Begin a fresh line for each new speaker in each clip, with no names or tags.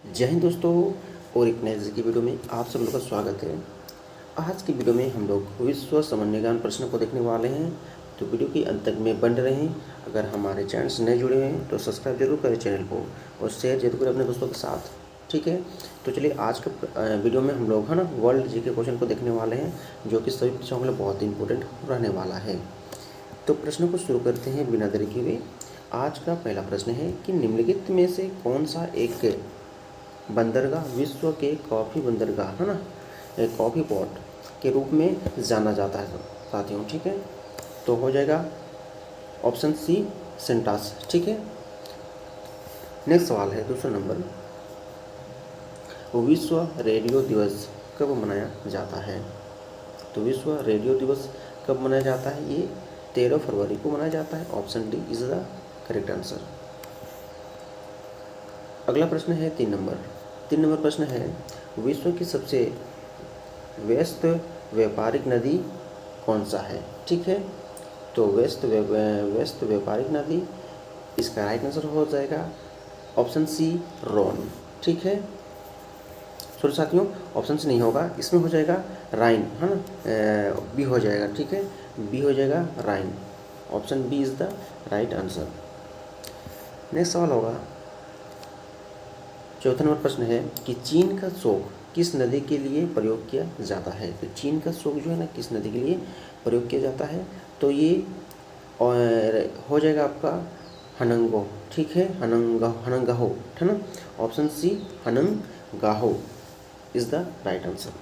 जय हिंद दोस्तों। और एक नए की वीडियो में आप सब लोगों का स्वागत है। आज की वीडियो में हम लोग विश्व सामान्य ज्ञान प्रश्न को देखने वाले हैं, तो वीडियो के अंत तक में बने रहें। अगर हमारे चैनल से नए जुड़े हैं तो सब्सक्राइब जरूर करें चैनल को और शेयर जरूर करें अपने दोस्तों के साथ। ठीक है, तो चलिए आज के वीडियो में हम लोग है ना वर्ल्ड जी के क्वेश्चन को देखने वाले हैं, जो कि सभी बच्चों के लिए बहुत इंपॉर्टेंट रहने वाला है। तो प्रश्न को शुरू करते हैं बिना देरी किए। आज का पहला प्रश्न है कि निम्नलिखित में से कौन सा एक बंदरगाह विश्व के कॉफ़ी बंदरगाह है ना एक कॉफ़ी पोर्ट के रूप में जाना जाता है साथियों। ठीक है, तो हो जाएगा ऑप्शन सी सेंटास। ठीक है, नेक्स्ट सवाल है दूसरा नंबर, विश्व रेडियो दिवस कब मनाया जाता है? तो विश्व रेडियो दिवस कब मनाया जाता है? ये 13 फरवरी को मनाया जाता है। Option D is the correct answer. अगला प्रश्न है 3 नंबर प्रश्न है, विश्व की सबसे व्यस्त व्यापारिक नदी कौन सा है? ठीक है, तो व्यस्त व्यापारिक नदी, इसका राइट आंसर हो जाएगा ऑप्शन सी रोन। ठीक है, सॉरी साथियों, ऑप्शन सी नहीं होगा, इसमें हो जाएगा राइन है ना, बी हो जाएगा। ठीक है, बी हो जाएगा Rhine. Option B is the right answer. Next सवाल होगा, चौथा नंबर प्रश्न है कि चीन का शोक किस नदी के लिए प्रयोग किया जाता है? तो चीन का शोक जो है ना किस नदी के लिए प्रयोग किया जाता है? तो ये और हो जाएगा आपका हनंगो। ठीक है, हनंगाहो है ना। ऑप्शन सी हनंगाहो इज द राइट आंसर।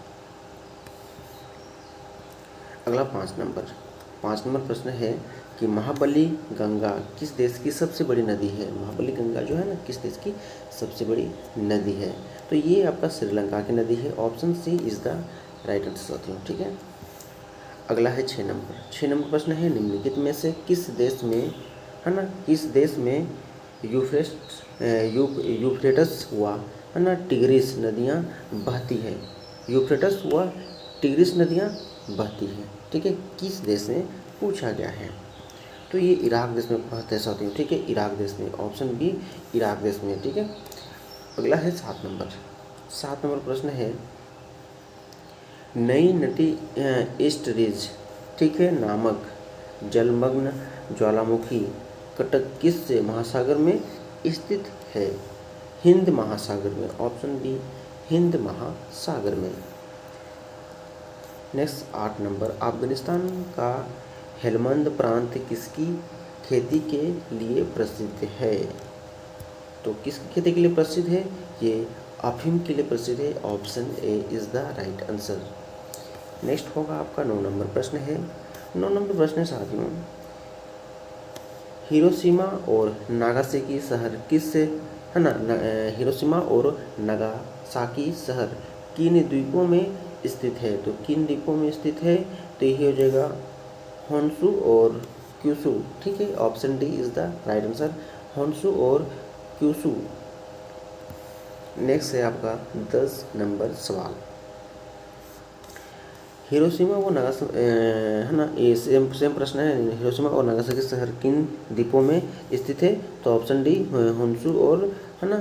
अगला 5 नंबर प्रश्न है कि महाबली गंगा किस देश की सबसे बड़ी नदी है? महाबली गंगा जो है ना किस देश की सबसे बड़ी नदी है? तो ये आपका श्रीलंका की नदी है। Option C is the right answer साथियों। ठीक है, अगला है 6 नंबर प्रश्न है, निम्नलिखित में से किस देश में है ना किस देश में यूफ्रेटस हुआ है ना टिग्रिस नदियाँ बहती है? यूफ्रेटस हुआ टिग्रिस नदियाँ बहती है। ठीक है, किस देश में पूछा गया है? तो ये इराक देश में बहते हैं साथियों। ठीक है, इराक देश में। ऑप्शन बी इराक देश में। ठीक है, अगला है 7 नंबर प्रश्न है, नई नटी ईस्ट रिज ठीक है नामक जलमग्न ज्वालामुखी कटक किस महासागर में स्थित है? हिंद महासागर में। ऑप्शन बी हिंद महासागर में। नेक्स्ट 8 नंबर, अफगानिस्तान का हेलमंद प्रांत किसकी खेती के लिए प्रसिद्ध है? तो किसकी खेती के लिए प्रसिद्ध है? ये अफीम के लिए प्रसिद्ध है। Option A is the right answer. Next होगा आपका 9 नंबर प्रश्न है। 9 नंबर प्रश्न है साथियों, हिरोशिमा और नागासाकी शहर किस है ना हिरोशिमा और नागासाकी शहर किन द्वीपों में स्थित है? तो किन द्वीपों में स्थित है? तो ये हो जाएगा होन्शु और क्यूशु। ठीक है, option D is the right answer, Honshu और क्यूशु। नेक्स्ट है आपका 10 नंबर सवाल, हिरोशिमा और नागासाकी है ना ये सेम प्रश्न है, हिरोशिमा और नागासाकी शहर किन द्वीपों में स्थित है? तो ऑप्शन डी होन्शु और है ना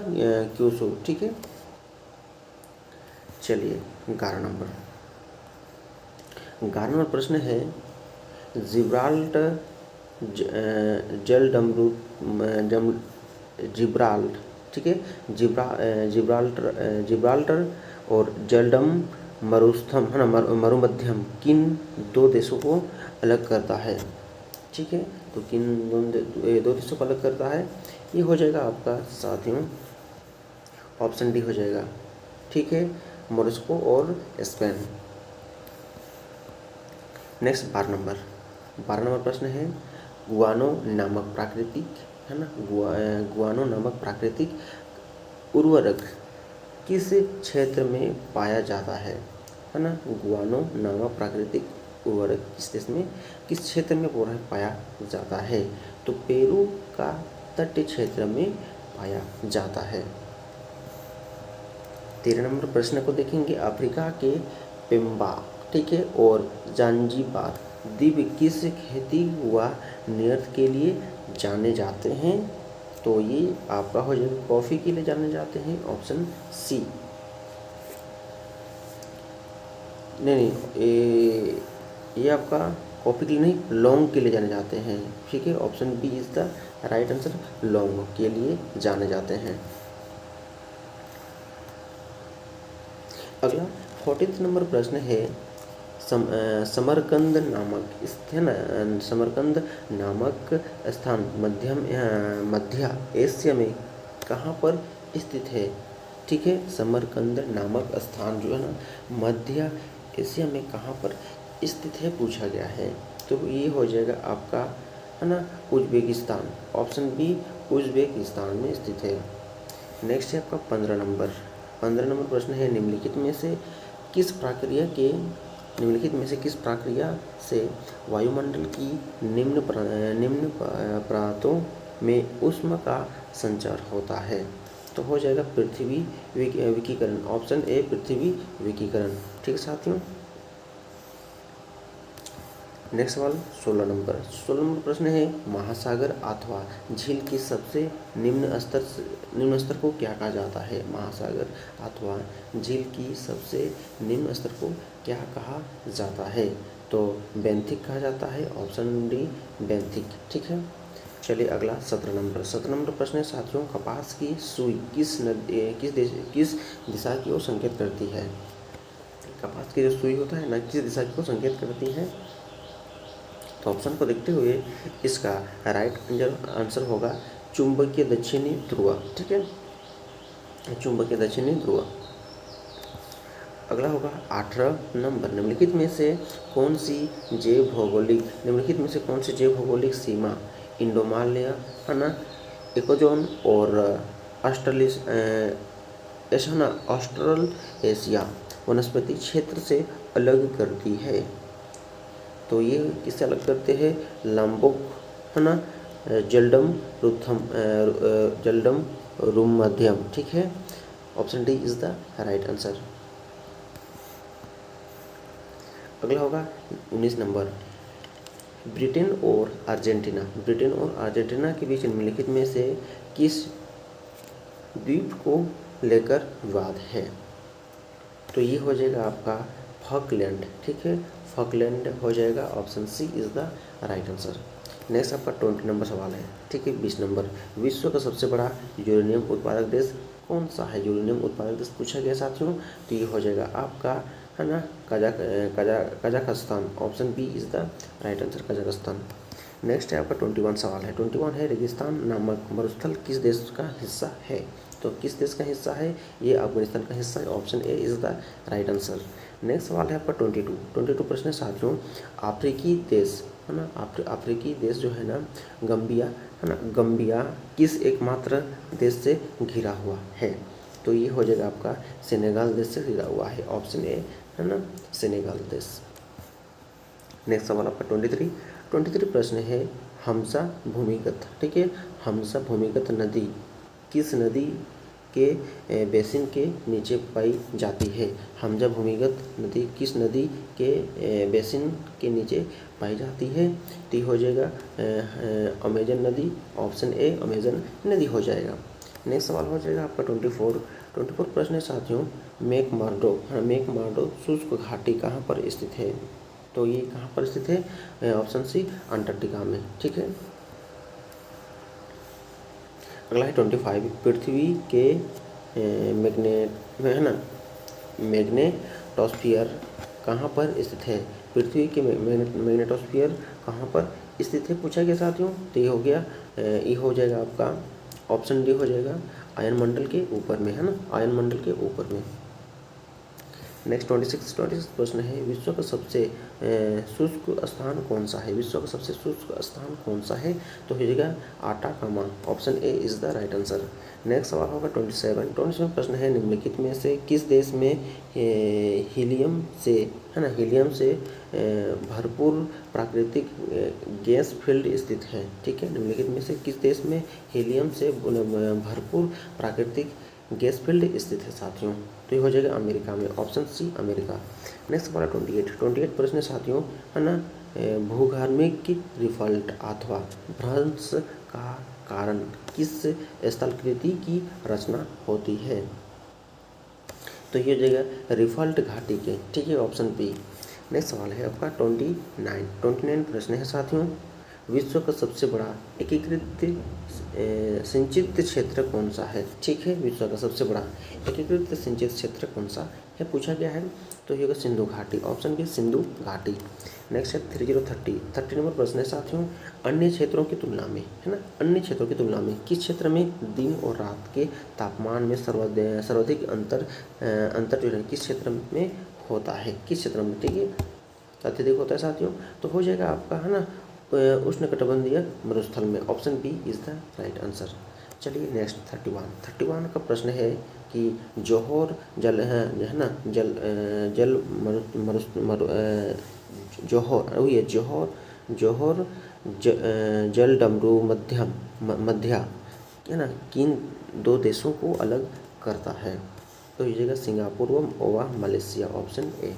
क्यूशु। ठीक है, चलिए 11 नंबर प्रश्न है, जिब्राल्टर जिब्राल्ट ठीक है जिब्राल्टर और जलडम मरुस्थम है ना मरुमध्यम किन 2 देशों को अलग करता है? ठीक है, तो किन 2 देशों को अलग करता है? ये हो जाएगा आपका साथियों ऑप्शन डी हो जाएगा। ठीक है, मोरस्को और स्पेन। नेक्स्ट 12 नंबर प्रश्न है, गुआनो नामक प्राकृतिक है ना गुआनो नामक प्राकृतिक उर्वरक किस क्षेत्र में पाया जाता है ना गुआनो नामक प्राकृतिक उर्वरक किस देश में किस क्षेत्र में पाया जाता है? तो पेरू का तटीय क्षेत्र में पाया जाता है। 13 नंबर प्रश्न को देखेंगे, अफ्रीका के पेम्बा ठीक है और जांजीबार द्वीप किस खेती व निर्यात के लिए जाने जाते हैं? तो ये आपका हो जाएगा कॉफ़ी के लिए जाने जाते हैं, ऑप्शन सी। नहीं, ये आपका कॉफ़ी के लिए नहीं, लौंग के लिए जाने जाते हैं, ठीक है। Option B is the right answer, लौंग के लिए जाने जाते हैं। अगला 40 नंबर प्रश्न है, समरकंद नामक समरकंद नामक स्थान मध्य एशिया में कहाँ पर स्थित है, ठीक है। समरकंद नामक स्थान जो है ना, मध्य एशिया में कहाँ पर स्थित है पूछा गया है। तो ये हो जाएगा आपका, है ना, उज्बेकिस्तान, ऑप्शन बी उज्बेकिस्तान में स्थित है। नेक्स्ट है आपका 15 नंबर प्रश्न है, निम्नलिखित में से किस प्रक्रिया से वायुमंडल की निम्न परतों में ऊष्मा का संचार होता है। तो हो जाएगा पृथ्वी विकिरण, ऑप्शन ए पृथ्वी विकिरण, ठीक है साथियों। नेक्स्ट सवाल 16 नंबर प्रश्न है, महासागर अथवा झील की सबसे निम्न स्तर को क्या कहा जाता है। महासागर अथवा झील की सबसे निम्न स्तर को क्या कहा जाता है। तो बेंथिक कहा जाता है, ऑप्शन डी बेंथिक, ठीक है। चलिए अगला 17 नंबर प्रश्न है साथियों, कपास की सुई किस दिशा की ओर संकेत करती है। कपास की जो सुई होता है ना, किस दिशा की ओर संकेत करती है। तो ऑप्शन को देखते हुए इसका राइट आंसर होगा चुंबकीय दक्षिणी ध्रुव, ठीक है, चुंबकीय दक्षिणी ध्रुव। अगला होगा 18 नंबर, निम्नलिखित में से कौन सी जैव भौगोलिक सीमा इंडोमालय, है ना, इकोजोन और ऑस्ट्रल एशिया वनस्पति क्षेत्र से अलग करती है। तो ये किससे अलग करते हैं, लंबोक, है ना, जल्डम रूम मध्यम, ठीक है। Option D is the right answer. अगला होगा 19 नंबर, ब्रिटेन और अर्जेंटीना के बीच निम्नलिखित में से किस द्वीप को लेकर विवाद है। तो ये हो जाएगा आपका फॉकलैंड, ठीक है, फॉकलैंड हो जाएगा, option C is the right answer. Next आपका 20 नंबर सवाल है, ठीक है। 20 नंबर, विश्व का सबसे बड़ा यूरेनियम उत्पादक देश कौन सा है। यूरेनियम उत्पादक देश पूछा गया साथियों, तो ये हो जाएगा आपका, है ना, Kazakhstan, option B is the right answer, Kazakhstan. Next है आपका 21 सवाल है, 21 है, रेगिस्तान नामक मरुस्थल किस देश का हिस्सा है। तो किस देश का हिस्सा है, ये अफगानिस्तान का हिस्सा है, option A is the right answer. Next सवाल है आपका 22 प्रश्न है साथियों, अफ्रीकी देश, है ना, अफ्रीकी देश जो है ना, गम्बिया, है ना, गम्बिया किस एकमात्र देश से घिरा हुआ है। तो ये हो जाएगा आपका सेनेगल देश से घिरा हुआ है, ऑप्शन ए, है ना, सेनेगल देश। नेक्स्ट सवाल आपका 23 प्रश्न है, हमजा भूमिगत, ठीक है, हमजा भूमिगत नदी किस नदी के बेसिन के नीचे पाई जाती है। हमजा भूमिगत नदी किस नदी के बेसिन के नीचे पाई जाती है। तो हो जाएगा अमेजन नदी, ऑप्शन ए अमेजन नदी हो जाएगा। नेक्स्ट सवाल हो जाएगा आपका 24 प्रश्न है साथियों, मैकमर्डो शुष्क घाटी कहाँ पर स्थित है। तो ये कहाँ पर स्थित है, ऑप्शन सी अंटार्कटिका में, ठीक है। अगला है 25, पृथ्वी के मैग्नेटोस्फीयर कहाँ पर स्थित है। पृथ्वी के मैग्नेटोस्फीयर कहाँ पर स्थित है पूछा गया साथियों। तो ये हो गया, ये हो जाएगा आपका ऑप्शन डी हो जाएगा, आयन मंडल के ऊपर में, है ना, आयन मंडल के ऊपर में। नेक्स्ट 26 प्रश्न है, विश्व का सबसे शुष्क स्थान कौन सा है। विश्व का सबसे शुष्क स्थान कौन सा है। तो हो जाएगा Atacama, option A is the right answer. Next सवाल होगा 27 प्रश्न है, निम्नलिखित में से किस देश में हीलियम से, है ना, हीलियम से भरपूर प्राकृतिक गैस फील्ड स्थित है। ठीक है, निम्नलिखित में से किस देश में हीलियम से भरपूर प्राकृतिक गैस फील्ड स्थित है साथियों। तो ये हो जाएगा अमेरिका में, ऑप्शन सी अमेरिका। नेक्स्ट वाला 28 प्रश्न साथियों, है ना, भूगार्मिक रिफल्ट अथवा भ्रंश का कारण किस स्थलाकृति की रचना होती है? तो ये हो जाएगा रिफल्ट घाटी के, ठीक है, ऑप्शन बी। नेक्स्ट सवाल है आपका 29 प्रश्न है साथियों। विश्व का सबसे बड़ा एकीकृत सिंचित क्षेत्र कौन सा है? ठीक है, विश्व का सबसे बड़ा एकीकृत सिंचित क्षेत्र कौन सा है पूछा गया है। तो ये होगा सिंधु घाटी, ऑप्शन बी सिंधु घाटी। नेक्स्ट है 30 नंबर प्रश्न है साथियों। अन्य क्षेत्रों की तुलना में, है ना, अन्य क्षेत्रों की तुलना में किस क्षेत्र में दिन और रात के तापमान में सर्वाधिक अंतर जो है किस क्षेत्र में होता है? किस क्षेत्र में, ठीक है, अत्यधिक होता है साथियों? तो हो जाएगा आपका, है ना, उष्णकटिबंधीय मरुस्थल में, option B is the right answer. चलिए नेक्स्ट 31 का प्रश्न है कि जौहर जल है ना जल जौहर जल डमरू मध्या, है ना, किन दो देशों को अलग करता है? तो ये जगह सिंगापुर व मलेशिया, ऑप्शन ए।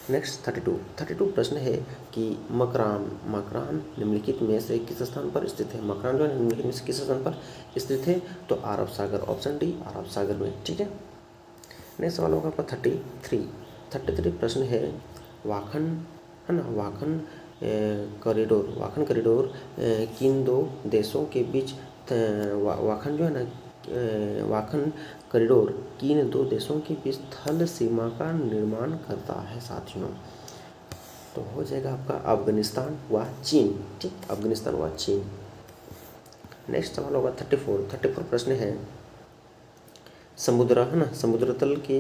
नेक्स्ट 32 प्रश्न है कि मकरान निम्नलिखित में से किस स्थान पर स्थित है? मकरान जो है निम्नलिखित में से किस स्थान पर स्थित है? तो अरब सागर, ऑप्शन डी अरब सागर में, ठीक है। नेक्स्ट सवाल होगा आपका 33 प्रश्न है वाखन, है ना, वाखन कॉरिडोर किन दो देशों के बीच वाखन जो है ना वाखन कॉरिडोर किन दो देशों के बीच थल सीमा का निर्माण करता है साथियों? तो हो जाएगा आपका अफगानिस्तान व चीन, ठीक, अफगानिस्तान व चीन। नेक्स्ट सवाल होगा 34 प्रश्न है समुद्र तल के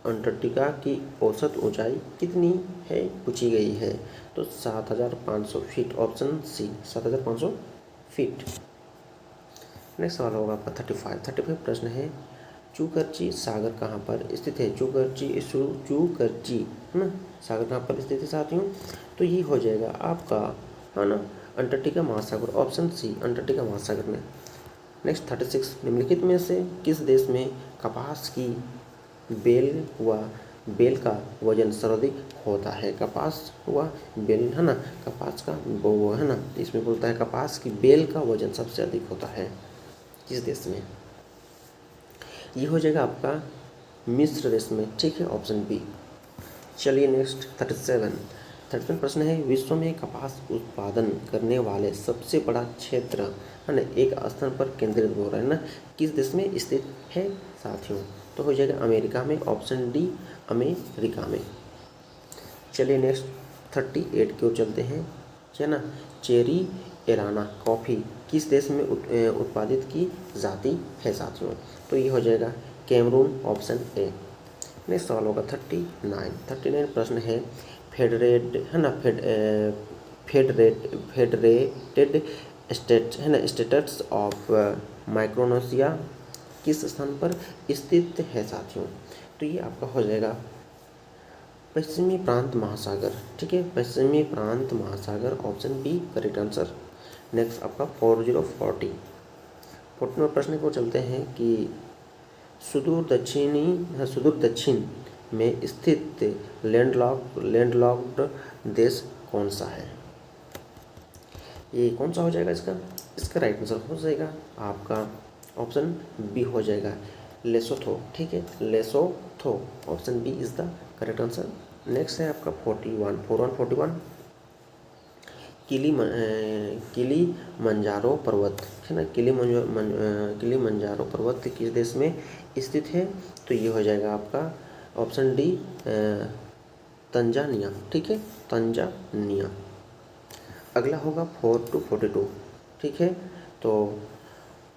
अंटार्कटिका की औसत ऊंचाई कितनी है पूछी गई है? तो 7500 feet, option C 7500 feet. Next सवाल होगा आपका 35 प्रश्न है चूकरची सागर कहाँ पर स्थित है? चूकरची, है ना, सागर कहाँ पर स्थित है साथियों? तो ये हो जाएगा आपका, है ना, अंटार्कटिका महासागर, ऑप्शन सी अंटार्कटिका महासागर में। नेक्स्ट 36 निम्नलिखित में से किस देश में कपास की बेल का वजन सर्वाधिक होता है? कपास व बेल, है ना, कपास का वो है ना, इसमें बोलता है कपास की बेल का वजन सबसे अधिक होता है किस देश में? ये हो जाएगा आपका मिस्र देश में, ठीक है, ऑप्शन बी। चलिए नेक्स्ट 37 प्रश्न है विश्व में कपास उत्पादन करने वाले सबसे बड़ा क्षेत्र, है ना, एक स्थान पर केंद्रित हो रहा है ना, किस देश में स्थित है साथियों? तो हो जाएगा अमेरिका में, ऑप्शन डी अमेरिका में। चलिए नेक्स्ट 38 की ओर चलते हैं, है ना। चेरी एराना कॉफ़ी किस देश में उत्पादित की जाती है साथियों? तो ये हो जाएगा कैमरून, ऑप्शन ए। नेक्स्ट सवाल होगा 39 प्रश्न है फेडरेटेड स्टेट्स, है ना, स्टेट्स ऑफ माइक्रोनेशिया किस स्थान पर स्थित है साथियों? तो ये आपका हो जाएगा पश्चिमी प्रांत महासागर, ठीक है, पश्चिमी प्रांत महासागर, option B correct answer. Next आपका 40 नंबर प्रश्न को चलते हैं कि सुदूर दक्षिण में स्थित लैंडलॉक्ड देश कौन सा है? ये कौन सा हो जाएगा इसका राइट आंसर हो जाएगा आपका ऑप्शन बी हो जाएगा लेसोथो, ठीक है, Lesotho, option B is the correct answer. Next है आपका 41 किलिमंजारो पर्वत, है ना, किलिमंजारो पर्वत किस देश में स्थित है? तो ये हो जाएगा आपका ऑप्शन डी तंजानिया, ठीक है, तंजानिया। अगला होगा 42, ठीक है। तो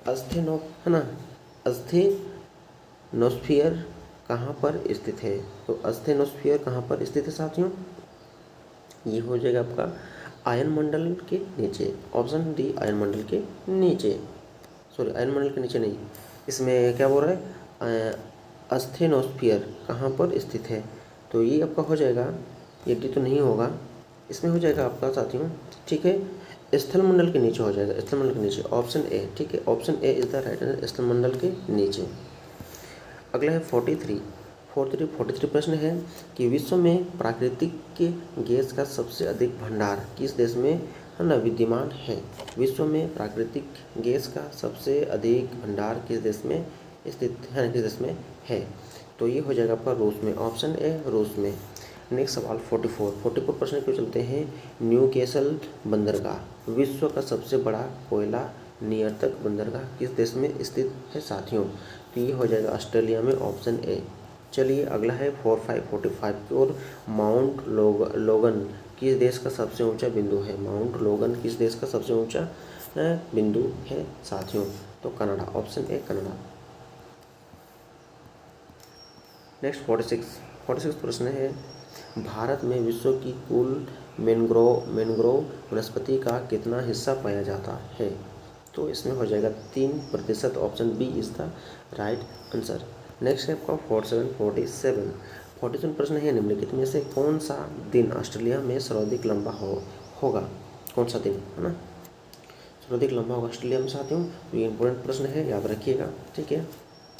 अस्थेनोस्फीयर कहाँ पर स्थित है? तो अस्थेनोस्फीयर कहाँ पर स्थित है साथियों? ये हो जाएगा आपका आयनमंडल के नीचे, ऑप्शन डी आयनमंडल के नीचे, सॉरी आयनमंडल के नीचे नहीं, इसमें क्या बोल रहा है अस्थेनोस्फीयर कहाँ पर स्थित है? तो ये आपका हो जाएगा, ये डी तो नहीं होगा, इसमें हो जाएगा आपका साथियों, ठीक है, स्थलमंडल के नीचे हो जाएगा, स्थलमंडल के नीचे, ऑप्शन ए, ठीक है, option A is the right answer, स्थलमंडल के नीचे। अगला है 43 प्रश्न है कि विश्व में प्राकृतिक गैस का सबसे अधिक भंडार किस देश में है ना विद्यमान है। विश्व में प्राकृतिक गैस का सबसे अधिक भंडार किस देश में स्थित है, किस देश में है? तो ये हो जाएगा आपका रूस में, ऑप्शन ए रूस में। नेक्स्ट सवाल 44 प्रश्न क्यों चलते हैं। न्यू कैसल बंदरगाह विश्व का सबसे बड़ा कोयला नियंत्रक बंदरगाह किस देश में स्थित है साथियों? तो ये हो जाएगा ऑस्ट्रेलिया में, ऑप्शन ए। चलिए अगला है 45 की ओर। माउंट लोगन किस देश का सबसे ऊंचा बिंदु है? माउंट लोगन किस देश का सबसे ऊंचा बिंदु है साथियों? तो Canada, option A Canada. Next 46 प्रश्न है। भारत में विश्व की कुल मैंग्रोव वनस्पति का कितना हिस्सा पाया जाता है? तो इसमें हो जाएगा 3%, option B is the right answer. Next है आपका 47 प्रश्न है। निम्नलिखित में से कौन सा दिन ऑस्ट्रेलिया में सर्वाधिक लंबा होगा? कौन सा दिन है ना सर्वाधिक लंबा होगा ऑस्ट्रेलिया में साथियों? तो ये इंपॉर्टेंट प्रश्न है, याद रखिएगा, ठीक है।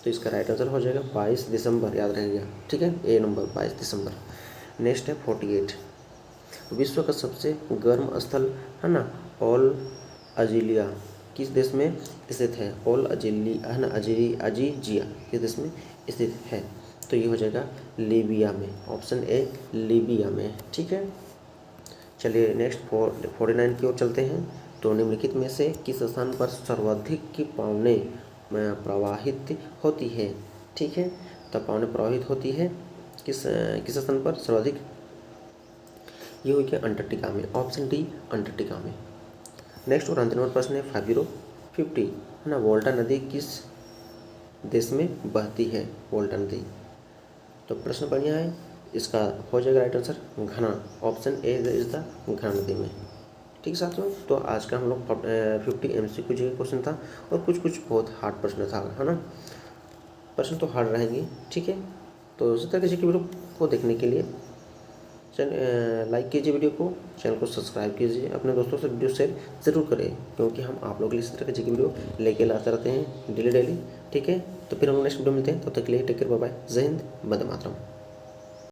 तो इसका राइट आंसर हो जाएगा 22 दिसंबर, याद रहेगा, ठीक है, ए नंबर 22 दिसंबर। नेक्स्ट है 48। विश्व का सबसे गर्म स्थल है ना ऑल अजीलिया किस देश में स्थित है? ऑल अजीलिया है ना अजीजिया किस देश में स्थित है? तो ये हो जाएगा लीबिया में, ऑप्शन ए लीबिया में, ठीक है। चलिए नेक्स्ट 49 की ओर चलते हैं। तो निम्नलिखित में से किस स्थान पर सर्वाधिक की पावने प्रवाहित होती है? ठीक है, तो पावने प्रवाहित होती है किस स्थान पर सर्वाधिक? ये हुई क्या? अंटार्कटिका में, ऑप्शन डी अंटार्कटिका में। नेक्स्ट और अंतिम प्रश्न है 50 है ना। वोल्टा नदी किस देश में बहती है? वोल्टा नदी। तो प्रश्न बढ़िया है, इसका हो जाएगा राइट आंसर घना, ऑप्शन ए इज द घना नदी में, ठीक है साथियों। तो आज का हम लोग 50 MCQ जी क्वेश्चन था और कुछ बहुत हार्ड प्रश्न था, है ना। प्रश्न तो हार्ड रहेंगे, ठीक है। तो इसी तरह की वीडियो को देखने के लिए लाइक कीजिए वीडियो को, चैनल को सब्सक्राइब कीजिए, अपने दोस्तों से वीडियो शेयर ज़रूर करें, क्योंकि हम आप लोगों के लिए इस तरह की वीडियो लेके लाते रहते हैं डेली, ठीक है। तो फिर हम नेक्स्ट वीडियो मिलते हैं, तब तक के लिए टेक केयर, बाय बाय, जय हिंद, वंदे मातरम।